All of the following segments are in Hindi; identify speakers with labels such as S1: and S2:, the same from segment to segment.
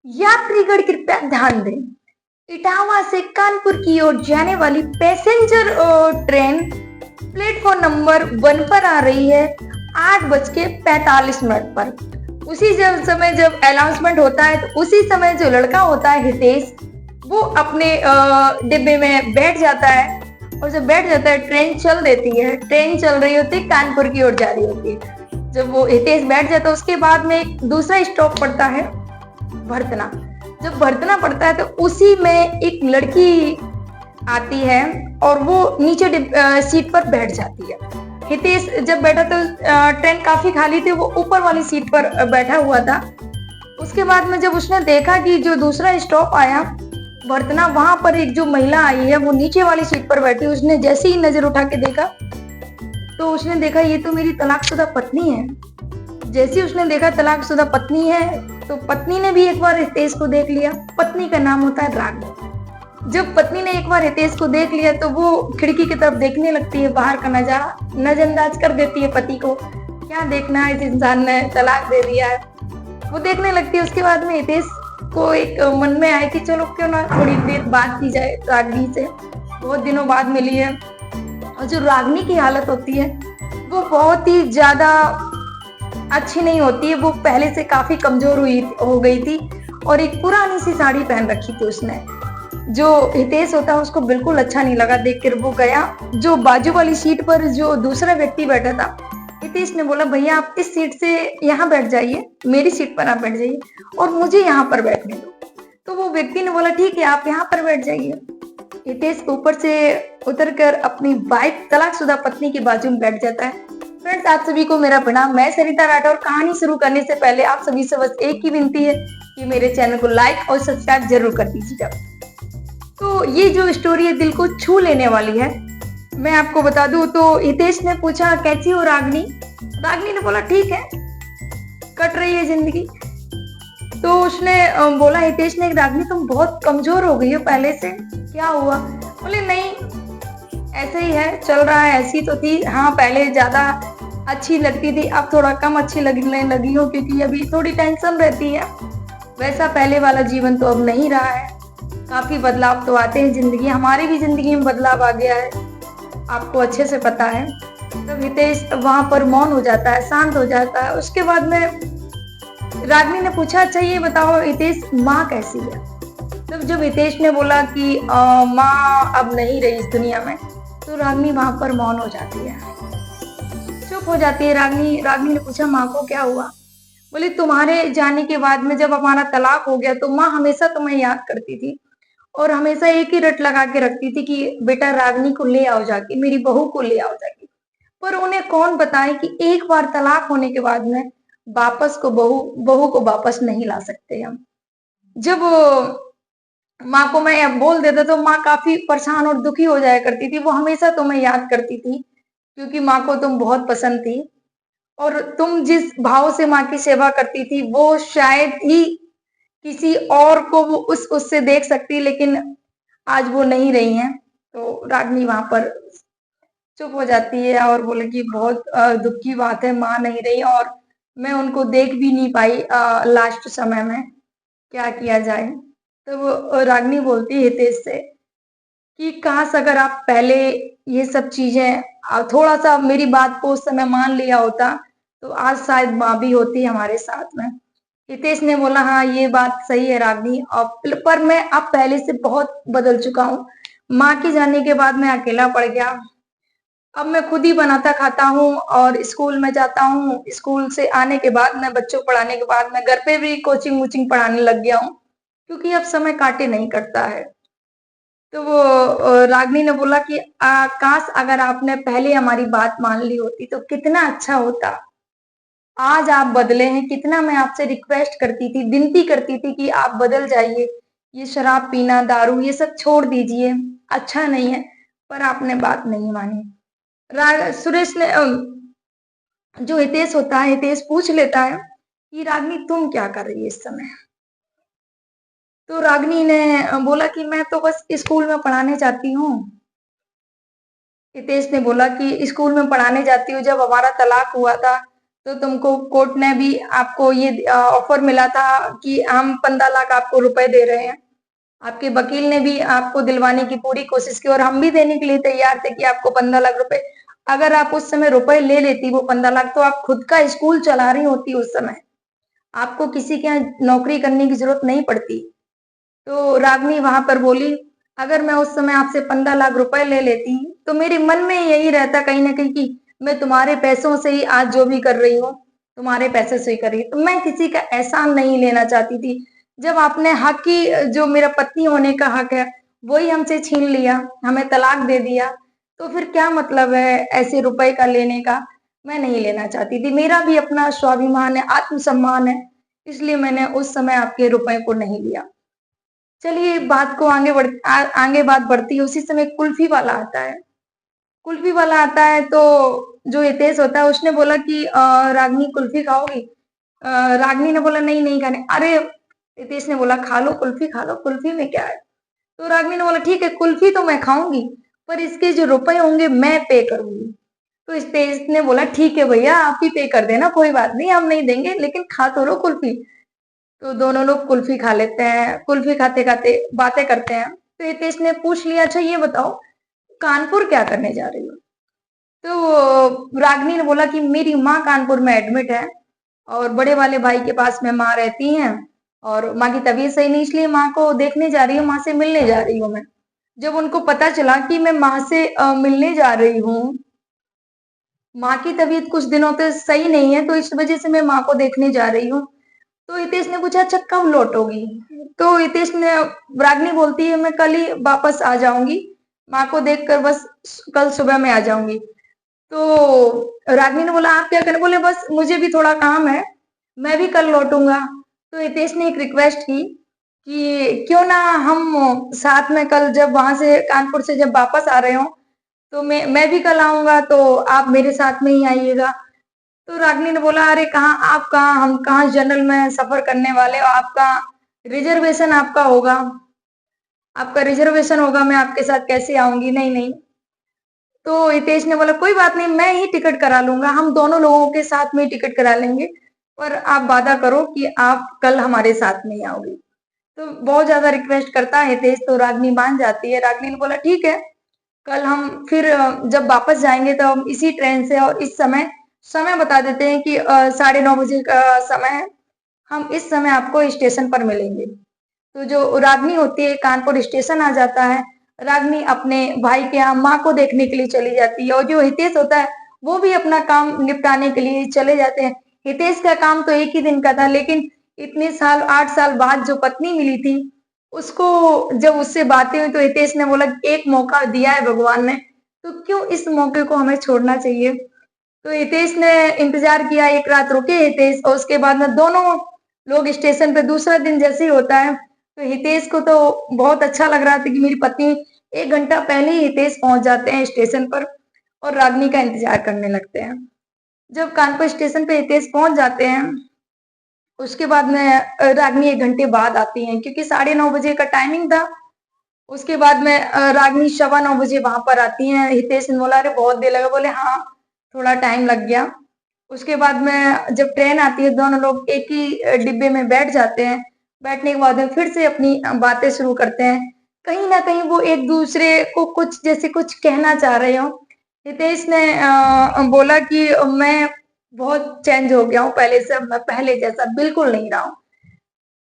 S1: यात्रीगण कृपया ध्यान दें। इटावा से कानपुर की ओर जाने वाली पैसेंजर ट्रेन प्लेटफॉर्म नंबर 1 पर आ रही है 8:45 पर। उसी समय जब अनाउंसमेंट होता है तो उसी समय जो लड़का होता है हितेश, वो अपने डिब्बे में बैठ जाता है। और जब बैठ जाता है ट्रेन चल देती है। ट्रेन चल रही होती है, कानपुर की ओर जा रही होती है। जब वो हितेश बैठ जाता है उसके बाद में एक दूसरा स्टॉप पड़ता है भरतना। जब भरतना पड़ता है तो उसी में एक लड़की आती है और वो नीचे सीट पर बैठ जाती है। हितेश जब बैठा तो ट्रेन काफी खाली थी, वो ऊपर वाली सीट पर बैठा हुआ था। उसके बाद में जब उसने देखा कि जो दूसरा स्टॉप आया भरतना, वहां पर एक जो महिला आई है वो नीचे वाली सीट पर बैठी। उसने जैसे ही नजर उठा के देखा तो उसने देखा ये तो मेरी तलाकशुदा पत्नी है। जैसे उसने देखा तलाकशुदा पत्नी है तो पत्नी ने भी एक बार हितेश को देख लिया। पत्नी का नाम होता है रागिनी। जब पत्नी ने एक बार हितेश को देख लिया तो वो खिड़की की तरफ देखने लगती है, बाहर का नजारा नजरअंदाज कर देती है पति को। क्या देखना है, इस इंसान ने तलाक दे दिया है, वो देखने लगती है। उसके बाद में हितेश को एक मन में आया कि चलो क्यों ना थोड़ी देर बात की जाए रागिनी से, बहुत दिनों बाद मिली है। और जो रागिनी की हालत होती है वो बहुत ही ज्यादा अच्छी नहीं होती है। वो पहले से काफी कमजोर हो गई थी और एक पुरानी सी साड़ी पहन रखी थी उसने। जो हितेश होता है उसको बिल्कुल अच्छा नहीं लगा देखकर। वो गया जो बाजू वाली सीट पर जो दूसरा व्यक्ति बैठा था, हितेश ने बोला भैया आप इस सीट से यहाँ बैठ जाइए, मेरी सीट पर आप बैठ जाइए और मुझे यहाँ पर बैठने दो। तो वो व्यक्ति ने बोला ठीक है आप यहाँ पर बैठ जाइए। हितेश ऊपर से उतरकर अपनी वाइफ तलाकशुदा पत्नी के बाजू में बैठ जाता है। फ्रेंड्स, आप सभी को मेरा प्रणाम। मैं सरिता राठौर। कहानी शुरू करने से पहले आप सभी से बस एक ही विनती है कि मेरे चैनल को लाइक और सब्सक्राइब जरूर कर दीजिएगा। तो ये जो स्टोरी है दिल को छू लेने वाली है। मैं आपको बता दूं तो हितेश ने पूछा कैसी हो रागिनी। रागिनी ने बोला ठीक है, कट रही है जिंदगी। तो उसने बोला, हितेश ने, रागिनी तुम बहुत कमजोर हो गई हो पहले से, क्या हुआ? बोले नहीं ऐसे ही है, चल रहा है। ऐसी तो थी, हाँ पहले ज्यादा अच्छी लगती थी, अब थोड़ा कम अच्छी लगने लगी हो क्योंकि अभी थोड़ी टेंशन रहती है। वैसा पहले वाला जीवन तो अब नहीं रहा है। काफी बदलाव तो आते हैं जिंदगी, हमारी भी जिंदगी में बदलाव आ गया है, आपको अच्छे से पता है। तब हितेश वहां पर मौन हो जाता है, शांत हो जाता है। उसके बाद में रागिनी ने पूछा अच्छा ये बताओ हितेश माँ कैसी है? तब जब हितेश ने बोला कि माँ अब नहीं रही इस दुनिया में, तो रागिनी वहां पर मौन हो जाती है, चुप हो जाती है। रागिनी रागिनी ने पूछा माँ को क्या हुआ? बोले तुम्हारे जाने के बाद में जब हमारा तलाक हो गया तो माँ हमेशा तुम्हें याद करती थी और हमेशा एक ही रट लगा के रखती थी कि बेटा रागिनी को ले आओ जाके, मेरी बहू को ले आओ जाके। पर उन्हें कौन बताए कि एक बार तलाक होने के बाद में वापस को बहू को वापस नहीं ला सकते हम। जब माँ को मैं अब बोल देता तो माँ काफी परेशान और दुखी हो जाया करती थी। वो हमेशा तुम्हें याद करती थी क्योंकि माँ को तुम बहुत पसंद थी और तुम जिस भाव से माँ की सेवा करती थी वो शायद ही किसी और को वो उससे देख सकती, लेकिन आज वो नहीं रही हैं। तो रागिनी वहां पर चुप हो जाती है और बोले कि बहुत दुख की बात है, माँ नहीं रही और मैं उनको देख भी नहीं पाई लास्ट समय में, क्या किया जाए? तो वो रागिनी बोलती है हितेश से कि काश अगर आप पहले ये सब चीजें थोड़ा सा मेरी बात को उस समय मान लिया होता तो आज शायद माँ भी होती हमारे साथ में। हितेश ने बोला हाँ ये बात सही है रागिनी, पर मैं अब पहले से बहुत बदल चुका हूँ। माँ के जाने के बाद मैं अकेला पड़ गया। अब मैं खुद ही बनाता खाता हूँ और स्कूल में जाता हूँ। स्कूल से आने के बाद मैं बच्चों पढ़ाने के बाद मैं घर पे भी कोचिंग वोचिंग पढ़ाने लग गया हूँ क्योंकि अब समय काटे नहीं करता है। तो वो रागिनी ने बोला कि काश अगर आपने पहले हमारी बात मान ली होती तो कितना अच्छा होता। आज आप बदले हैं, कितना मैं आपसे रिक्वेस्ट करती थी, विनती करती थी कि आप बदल जाइए, ये शराब पीना दारू ये सब छोड़ दीजिए, अच्छा नहीं है, पर आपने बात नहीं मानी। सुरेश ने जो हितेश होता है, हितेश पूछ लेता है कि रागिनी तुम क्या कर रही है इस समय? तो रागिनी ने बोला कि मैं तो बस स्कूल में पढ़ाने जाती हूँ। हितेश ने बोला कि स्कूल में पढ़ाने जाती हूँ, जब हमारा तलाक हुआ था तो तुमको कोर्ट ने भी आपको ये ऑफर मिला था कि हम 15 लाख आपको रुपए दे रहे हैं। आपके वकील ने भी आपको दिलवाने की पूरी कोशिश की और हम भी देने के लिए तैयार थे कि आपको 15 लाख रुपए, अगर आप उस समय रुपए ले लेती वो 15 लाख, तो आप खुद का स्कूल चला रही होती उस समय। आपको किसी के यहाँ नौकरी करने की जरूरत नहीं पड़ती। तो रागनी वहां पर बोली, अगर मैं उस समय आपसे 15 लाख रुपए ले लेती तो मेरे मन में यही रहता कहीं ना कहीं कि मैं तुम्हारे पैसों से ही आज जो भी कर रही हूँ, तुम्हारे पैसे से ही कर रही हूँ। तो मैं किसी का एहसान नहीं लेना चाहती थी। जब आपने हक की, जो मेरा पत्नी होने का हक है, वही हमसे छीन लिया, हमें तलाक दे दिया, तो फिर क्या मतलब है ऐसे रुपए का लेने का। मैं नहीं लेना चाहती थी। मेरा भी अपना स्वाभिमान है, आत्मसम्मान है, इसलिए मैंने उस समय आपके रुपए को नहीं लिया। चलिए बात को आगे बात बढ़ती है। उसी समय कुल्फी वाला आता है। कुल्फी वाला आता है तो जो हितेश होता है उसने बोला कि रागनी कुल्फी खाओगी? रागनी ने बोला नहीं नहीं खाने। अरे हितेश ने बोला खा लो कुल्फी, खा लो, कुल्फी में क्या है। तो रागनी ने बोला ठीक है कुल्फी तो मैं खाऊंगी, पर इसके जो रुपए होंगे मैं पे करूंगी। तो हितेश ने बोला ठीक है भैया आप ही पे कर देना, कोई बात नहीं, हम नहीं देंगे, लेकिन खा तो लो कुल्फी। तो दोनों लोग कुल्फी खा लेते हैं। कुल्फी खाते खाते बातें करते हैं। तो हितेश ने पूछ लिया अच्छा ये बताओ कानपुर क्या करने जा रही हो? तो रागनी ने बोला कि मेरी माँ कानपुर में एडमिट है और बड़े वाले भाई के पास में माँ रहती हैं और माँ की तबीयत सही नहीं, इसलिए माँ को देखने जा रही हूँ, माँ से मिलने जा रही हूँ मैं। जब उनको पता चला कि मैं माँ से मिलने जा रही हूँ, माँ की तबीयत कुछ दिनों से सही नहीं है, तो इस वजह से मैं माँ को देखने जा रही हूँ। तो हितेश ने पूछा अच्छा कब लौटोगी? तो हितेश ने, रागनी बोलती है मैं कल ही वापस आ जाऊंगी, माँ को देखकर बस कल सुबह में आ जाऊंगी। तो रागनी ने बोला आप क्या करें? बोले बस मुझे भी थोड़ा काम है, मैं भी कल लौटूंगा। तो हितेश ने एक रिक्वेस्ट की कि क्यों ना हम साथ में कल जब वहां से कानपुर से जब वापस आ रहे हो तो मैं भी कल आऊंगा, तो आप मेरे साथ में ही आइएगा। तो रागनी ने बोला अरे कहाँ आप, कहाँ हम, कहाँ जनरल में सफर करने वाले हो, आपका रिजर्वेशन आपका होगा, आपका रिजर्वेशन होगा, मैं आपके साथ कैसे आऊंगी? नहीं नहीं। तो हितेश ने बोला कोई बात नहीं, मैं ही टिकट करा लूंगा, हम दोनों लोगों के साथ में ही टिकट करा लेंगे, पर आप वादा करो कि आप कल हमारे साथ में ही आओगी। तो बहुत ज्यादा रिक्वेस्ट करता है हितेश, तो रागनी मान जाती है। रागनी ने बोला ठीक है, कल हम फिर जब वापस जाएंगे तो हम इसी ट्रेन से, और इस समय समय बता देते हैं कि 9:30 बजे का समय है, हम इस समय आपको स्टेशन पर मिलेंगे। तो जो रागनी होती है कानपुर स्टेशन आ जाता है। रागनी अपने भाई के यहाँ माँ को देखने के लिए चली जाती है और जो हितेश होता है वो भी अपना काम निपटाने के लिए चले जाते हैं। हितेश का काम तो एक ही दिन का था, लेकिन इतने साल 8 साल बाद जो पत्नी मिली थी उसको जब उससे बातें हुई तो हितेश ने बोला एक मौका दिया है भगवान ने, तो क्यों इस मौके को हमें छोड़ना चाहिए। तो हितेश ने इंतजार किया, एक रात रुके हितेश, और उसके बाद में दोनों लोग स्टेशन पे, दूसरा दिन जैसे ही होता है तो हितेश को तो बहुत अच्छा लग रहा था कि मेरी पत्नी 1 घंटा पहले ही हितेश पहुंच जाते हैं स्टेशन पर और रागनी का इंतजार करने लगते हैं। जब कानपुर स्टेशन पे हितेश पहुंच जाते हैं उसके बाद में रागनी 1 घंटे बाद आती हैं, क्योंकि 9:30 बजे का टाइमिंग था। उसके बाद में रागनी 9:15 बजे वहां पर आती हैं। हितेश ने बोला अरे बहुत देर लगा, बोले हाँ थोड़ा टाइम लग गया। उसके बाद में जब ट्रेन आती है दोनों लोग एक ही डिब्बे में बैठ जाते हैं। बैठने के बाद में फिर से अपनी बातें शुरू करते हैं। कहीं ना कहीं वो एक दूसरे को कुछ जैसे कुछ कहना चाह रहे हो। हितेश ने बोला कि मैं बहुत चेंज हो गया हूँ पहले से, मैं पहले जैसा बिल्कुल नहीं रहा हूँ।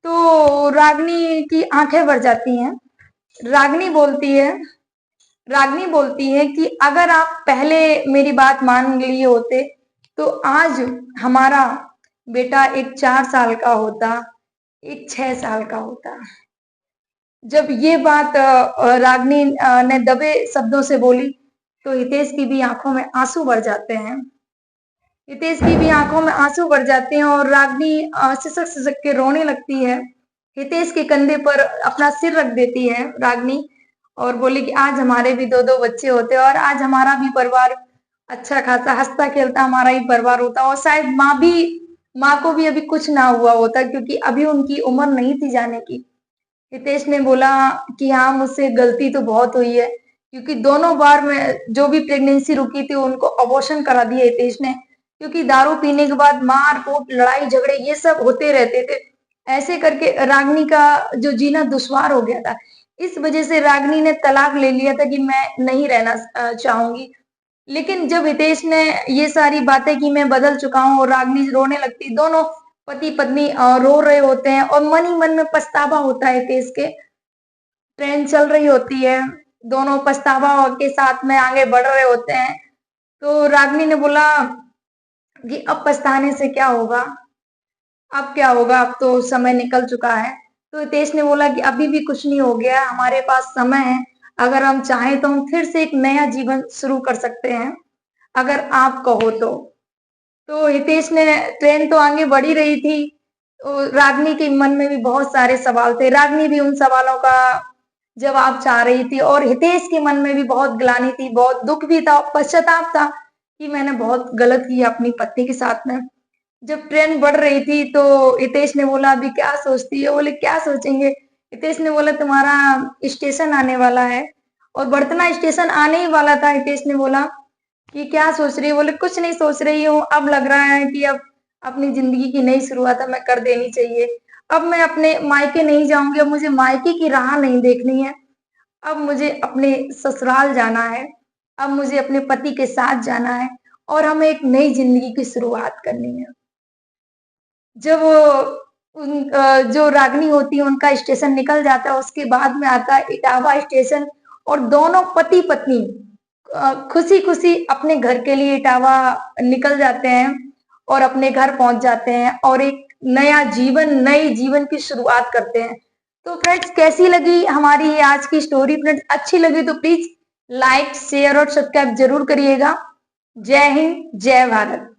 S1: तो रागनी की आंखें भर जाती हैं। रागनी बोलती है रागनी बोलती है कि अगर आप पहले मेरी बात मान लिए होते तो आज हमारा बेटा एक 4 साल का होता, एक 6 साल का होता। जब ये बात रागनी ने दबे शब्दों से बोली तो हितेश की भी आंखों में आंसू भर जाते हैं। हितेश की भी आंखों में आंसू भर जाते हैं और रागनी सिसक सिसक के रोने लगती है। हितेश के कंधे पर अपना सिर रख देती है रागनी और बोली कि आज हमारे भी दो दो बच्चे होते और आज हमारा भी परिवार अच्छा खासा हंसता खेलता हमारा ही परिवार होता, और शायद माँ को भी अभी कुछ ना हुआ होता, क्योंकि अभी उनकी उम्र नहीं थी जाने की। हितेश ने बोला कि हाँ मुझसे गलती तो बहुत हुई है, क्योंकि दोनों बार में जो भी प्रेगनेंसी रुकी थी उनको अबॉर्शन करा दिया हितेश ने। क्योंकि दारू पीने के बाद मार-कूट, लड़ाई-झगड़े ये सब होते रहते थे। ऐसे करके रागिनी का जो जीना दुश्वार हो गया था। इस वजह से रागिनी ने तलाक ले लिया था कि मैं नहीं रहना चाहूँगी। लेकिन जब हितेश ने ये सारी बातें की मैं बदल चुका हूँ और रागिनी रोने लगती, दोनों पति-पत्नी रो रहे होते हैं और मन ही मन में पछतावा होता है हितेश के। ट्रेन चल रही होती है, दोनों पछतावा के साथ में आगे बढ़ रहे होते हैं। तो रागिनी ने बोला कि अब पछताने से क्या होगा? अब क्या होगा? अब तो समय निकल चुका है। तो हितेश ने बोला कि अभी भी कुछ नहीं हो गया, हमारे पास समय है। अगर हम चाहें तो हम फिर से एक नया जीवन शुरू कर सकते हैं, अगर आप कहो तो। तो हितेश ने ट्रेन तो आगे बढ़ ही रही थी, तो रागिनी के मन में भी बहुत सारे सवाल थे। रागिनी भी उन सवालों का जवाब चाह रही थी और हितेश के मन में भी बहुत ग्लानि थी, बहुत दुःख भी था, पश्चाताप था कि मैंने बहुत गलत किया अपनी पत्नी के साथ में। जब ट्रेन बढ़ रही थी तो हितेश ने बोला अभी क्या सोचती है? बोले क्या सोचेंगे? हितेश ने बोला तुम्हारा स्टेशन आने वाला है और बड़तना स्टेशन आने ही वाला था। हितेश ने बोला कि क्या सोच रही हो? बोले कुछ नहीं सोच रही हूँ, अब लग रहा है कि अब अपनी ज़िंदगी की नई शुरुआत हमें कर देनी चाहिए। अब मैं अपने मायके नहीं जाऊँगी, अब मुझे मायके की राह नहीं देखनी है। अब मुझे अपने ससुराल जाना है, अब मुझे अपने पति के साथ जाना है और हमें एक नई ज़िंदगी की शुरुआत करनी है। जब जो रागिनी होती है उनका स्टेशन निकल जाता है, उसके बाद में आता है इटावा स्टेशन और दोनों पति-पत्नी खुशी-खुशी अपने घर के लिए इटावा निकल जाते हैं और अपने घर पहुँच जाते हैं और एक नया जीवन, नए जीवन की शुरुआत करते हैं। तो फ्रेंड्स कैसी लगी हमारी ये आज की स्टोरी फ्रेंड्स? अच्छी लगी तो प्लीज़ लाइक, शेयर और सब्सक्राइब ज़रूर करिएगा। जय हिंद, जय भारत।